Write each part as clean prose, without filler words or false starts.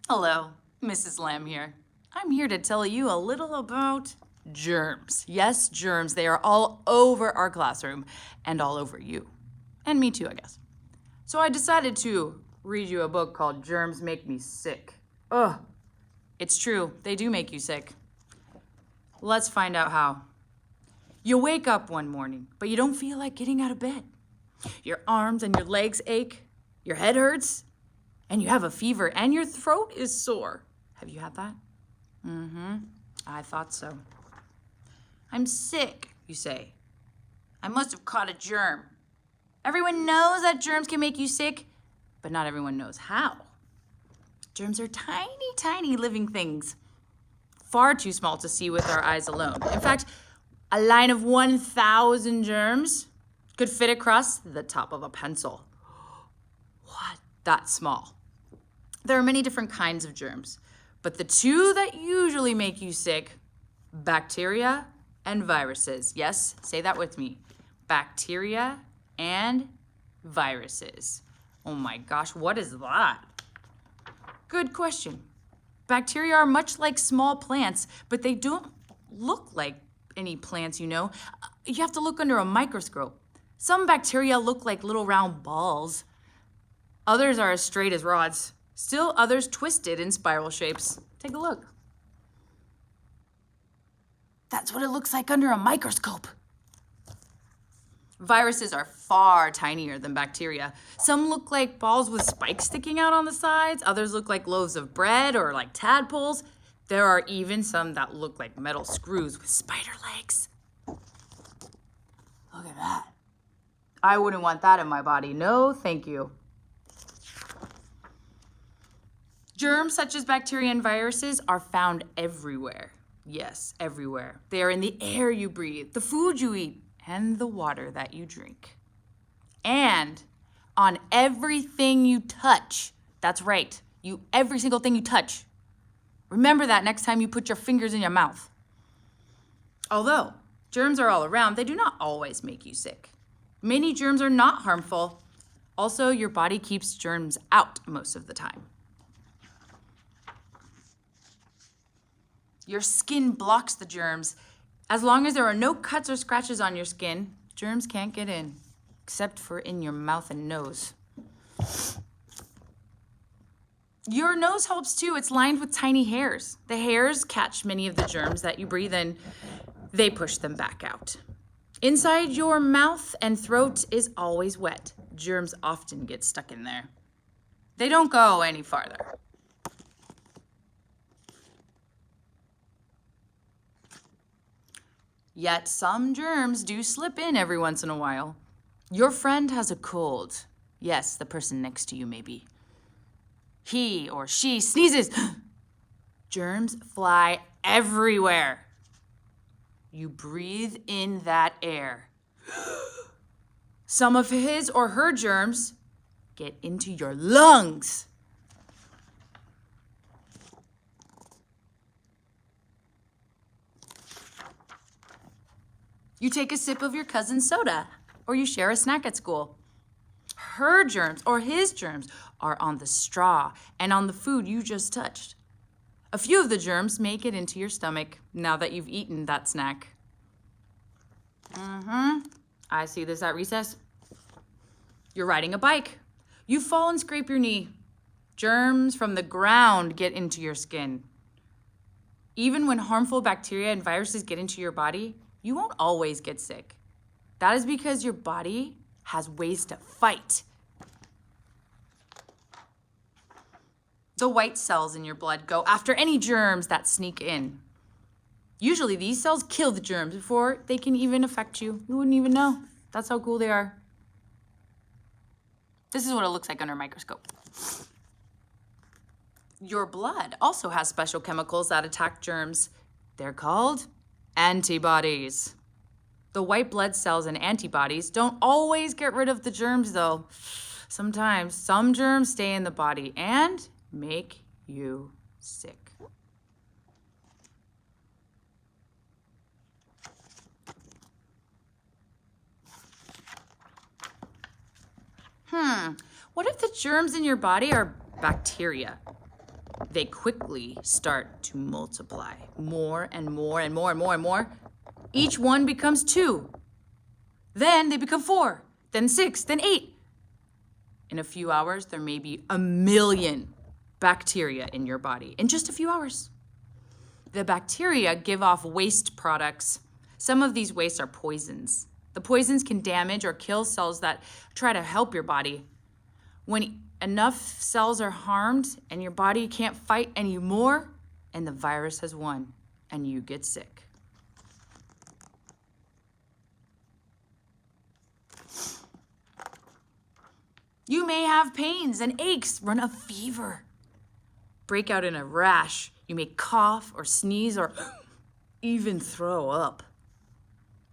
Hello, Mrs. Lamb here. I'm here to tell you a little about germs. Yes, germs. They are all over our classroom and all over you. And me too, I guess. So I decided to read you a book called Germs Make Me Sick. Ugh, it's true. They do make you sick. Let's find out how. You wake up one morning, but you don't feel like getting out of bed. Your arms and your legs ache, your head hurts, and you have a fever, and your throat is sore. Have you had that? I thought so. I'm sick, you say. I must have caught a germ. Everyone knows that germs can make you sick, but not everyone knows how. Germs are tiny, tiny living things, far too small to see with our eyes alone. In fact, a line of 1,000 germs could fit across the top of a pencil. What? That small. There are many different kinds of germs, but the two that usually make you sick, bacteria and viruses. Yes, say that with me. Bacteria and viruses. Oh my gosh, what is that? Good question. Bacteria are much like small plants, but they don't look like any plants, you know. You have to look under a microscope. Some bacteria look like little round balls. Others are as straight as rods. Still others twisted in spiral shapes. Take a look. That's what it looks like under a microscope. Viruses are far tinier than bacteria. Some look like balls with spikes sticking out on the sides. Others look like loaves of bread or like tadpoles. There are even some that look like metal screws with spider legs. Look at that. I wouldn't want that in my body. No, thank you. Germs such as bacteria and viruses are found everywhere. Yes, everywhere. They are in the air you breathe, the food you eat, and the water that you drink. And on everything you touch. That's right, every single thing you touch. Remember that next time you put your fingers in your mouth. Although germs are all around, they do not always make you sick. Many germs are not harmful. Also, your body keeps germs out most of the time. Your skin blocks the germs. As long as there are no cuts or scratches on your skin, germs can't get in, except for in your mouth and nose. Your nose helps too. It's lined with tiny hairs. The hairs catch many of the germs that you breathe in. They push them back out. Inside your mouth and throat is always wet. Germs often get stuck in there. They don't go any farther. Yet some germs do slip in every once in a while. Your friend has a cold. Yes, the person next to you maybe. He or she sneezes. Germs fly everywhere. You breathe in that air. Some of his or her germs get into your lungs. You take a sip of your cousin's soda, or you share a snack at school. Her germs or his germs are on the straw and on the food you just touched. A few of the germs make it into your stomach now that you've eaten that snack. I see this at recess. You're riding a bike. You fall and scrape your knee. Germs from the ground get into your skin. Even when harmful bacteria and viruses get into your body, you won't always get sick. That is because your body has ways to fight. The white cells in your blood go after any germs that sneak in. Usually these cells kill the germs before they can even affect you. You wouldn't even know. That's how cool they are. This is what it looks like under a microscope. Your blood also has special chemicals that attack germs. They're called antibodies. The white blood cells and antibodies don't always get rid of the germs though. Sometimes some germs stay in the body and make you sick. What if the germs in your body are bacteria? they quickly start to multiply more and more and more and more and more. Each one becomes 2. Then they become 4, then 6, then 8. In a few hours, there may be 1,000,000 bacteria in your body in just a few hours. The bacteria give off waste products. Some of these wastes are poisons. The poisons can damage or kill cells that try to help your body. When enough cells are harmed and your body can't fight anymore, and the virus has won, and you get sick. You may have pains and aches, run a fever, break out in a rash. You may cough or sneeze or even throw up.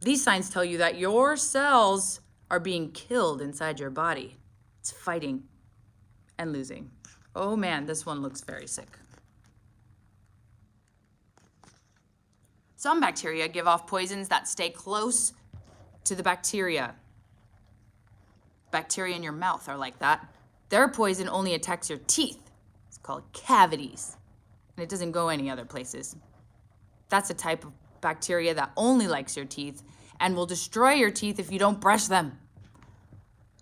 These signs tell you that your cells are being killed inside your body. It's fighting and losing. Oh man, this one looks very sick. Some bacteria give off poisons that stay close to the bacteria. Bacteria in your mouth are like that. Their poison only attacks your teeth. It's called cavities. And it doesn't go any other places. That's a type of bacteria that only likes your teeth and will destroy your teeth if you don't brush them.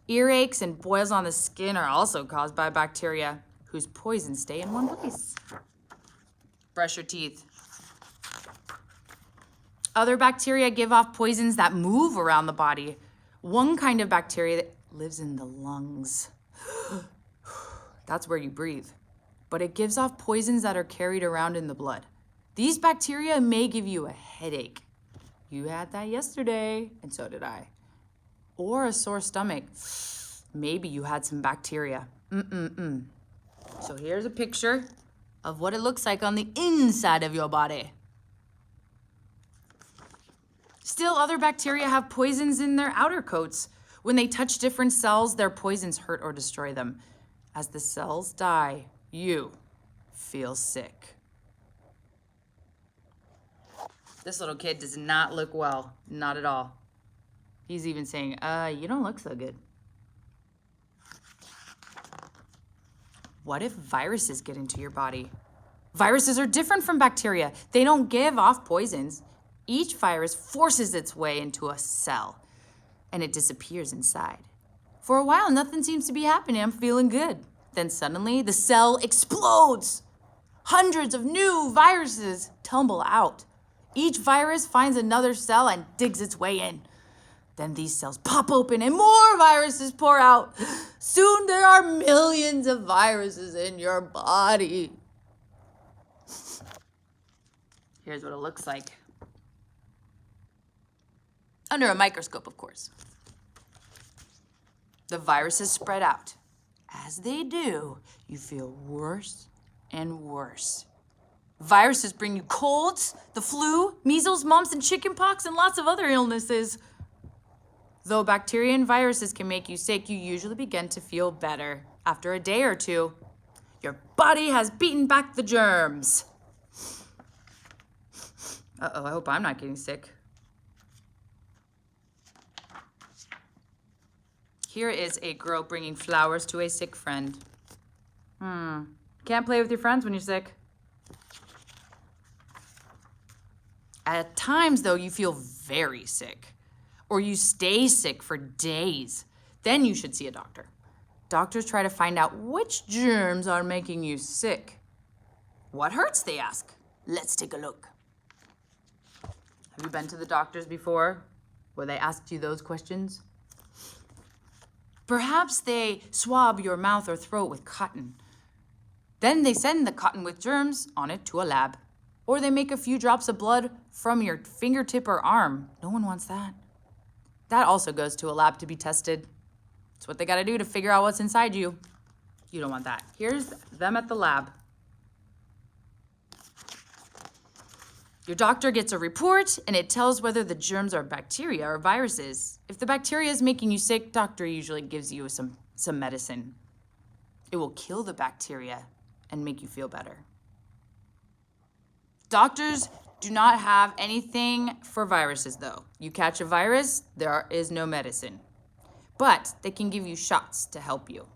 Earaches and boils on the skin are also caused by bacteria whose poisons stay in one place. Brush your teeth. Other bacteria give off poisons that move around the body. One kind of bacteria that lives in the lungs. That's where you breathe. But it gives off poisons that are carried around in the blood. These bacteria may give you a headache. You had that yesterday, and so did I. Or a sore stomach. Maybe you had some bacteria. So here's a picture of what it looks like on the inside of your body. Still, other bacteria have poisons in their outer coats. When they touch different cells, their poisons hurt or destroy them. As the cells die, you feel sick. This little kid does not look well, not at all. He's even saying, you don't look so good. What if viruses get into your body? Viruses are different from bacteria. They don't give off poisons. Each virus forces its way into a cell, and it disappears inside. For a while, nothing seems to be happening. I'm feeling good. Then suddenly, the cell explodes. Hundreds of new viruses tumble out. Each virus finds another cell and digs its way in. Then these cells pop open and more viruses pour out. Soon there are millions of viruses in your body. Here's what it looks like. Under a microscope, of course. The viruses spread out. As they do, you feel worse and worse. Viruses bring you colds, the flu, measles, mumps, and chickenpox, and lots of other illnesses. Though bacteria and viruses can make you sick, you usually begin to feel better after a day or two. Your body has beaten back the germs. Uh-oh, I hope I'm not getting sick. Here is a girl bringing flowers to a sick friend. Can't play with your friends when you're sick. At times, though, you feel very sick, or you stay sick for days. Then you should see a doctor. Doctors try to find out which germs are making you sick. What hurts, they ask. Let's take a look. Have you been to the doctors before, where they asked you those questions? Perhaps they swab your mouth or throat with cotton. Then they send the cotton with germs on it to a lab. Or they make a few drops of blood from your fingertip or arm. No one wants that. That also goes to a lab to be tested. It's what they gotta do to figure out what's inside you. You don't want that. Here's them at the lab. Your doctor gets a report and it tells whether the germs are bacteria or viruses. If the bacteria is making you sick, doctor usually gives you some medicine. It will kill the bacteria and make you feel better. Doctors do not have anything for viruses, though. You catch a virus, there is no medicine. But they can give you shots to help you.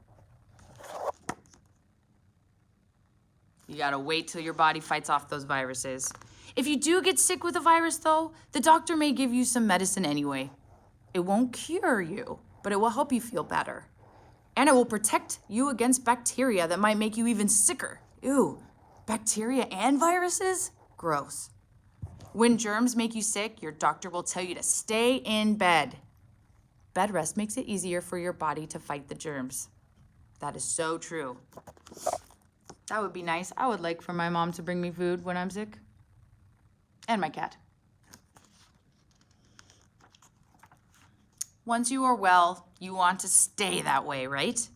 You gotta wait till your body fights off those viruses. If you do get sick with a virus though, the doctor may give you some medicine anyway. It won't cure you, but it will help you feel better. And it will protect you against bacteria that might make you even sicker. Ew, bacteria and viruses? Gross. When germs make you sick, your doctor will tell you to stay in bed. Bed rest makes it easier for your body to fight the germs. That is so true. That would be nice. I would like for my mom to bring me food when I'm sick. And my cat. Once you are well, you want to stay that way, right?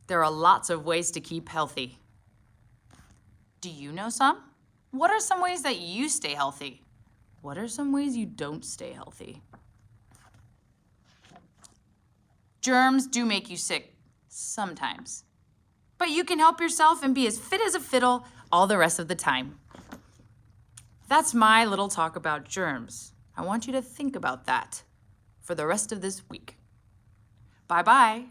There are lots of ways to keep healthy. Do you know some? What are some ways that you stay healthy? What are some ways you don't stay healthy? Germs do make you sick sometimes, but you can help yourself and be as fit as a fiddle all the rest of the time. That's my little talk about germs. I want you to think about that for the rest of this week. Bye-bye.